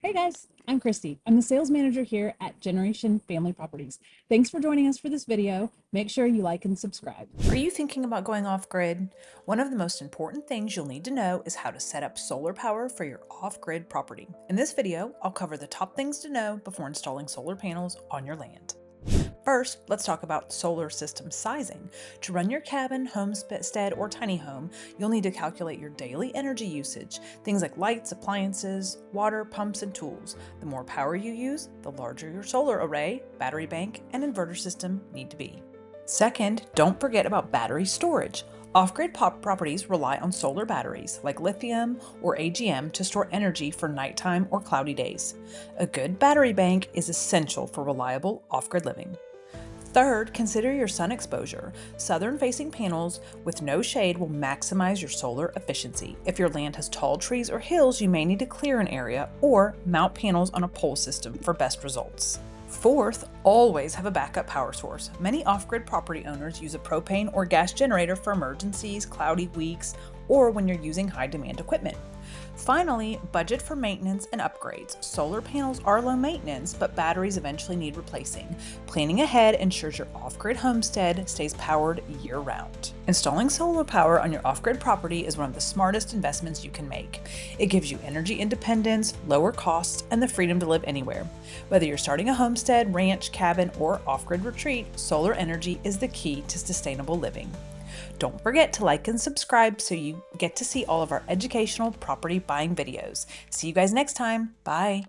Hey guys, I'm Kristy. I'm the sales manager here at Generation Family Properties. Thanks for joining us for this video. Make sure you like and subscribe. Are you thinking about going off-grid? One of the most important things you'll need to know is how to set up solar power for your off-grid property. In this video, I'll cover the top things to know before installing solar panels on your land. First, let's talk about solar system sizing. To run your cabin, homestead, or tiny home, you'll need to calculate your daily energy usage, things like lights, appliances, water, pumps, and tools. The more power you use, the larger your solar array, battery bank, and inverter system need to be. Second, don't forget about battery storage. Off-grid properties rely on solar batteries like lithium or AGM to store energy for nighttime or cloudy days. A good battery bank is essential for reliable off-grid living. Third, consider your sun exposure. Southern-facing panels with no shade will maximize your solar efficiency. If your land has tall trees or hills, you may need to clear an area or mount panels on a pole system for best results. Fourth, always have a backup power source. Many off-grid property owners use a propane or gas generator for emergencies, cloudy weeks, or when you're using high-demand equipment. Finally, budget for maintenance and upgrades. Solar panels are low maintenance, but batteries eventually need replacing. Planning ahead ensures your off-grid homestead stays powered year-round. Installing solar power on your off-grid property is one of the smartest investments you can make. It gives you energy independence, lower costs, and the freedom to live anywhere. Whether you're starting a homestead, ranch, cabin, or off-grid retreat, solar energy is the key to sustainable living. Don't forget to like and subscribe so you get to see all of our educational property buying videos. See you guys next time. Bye.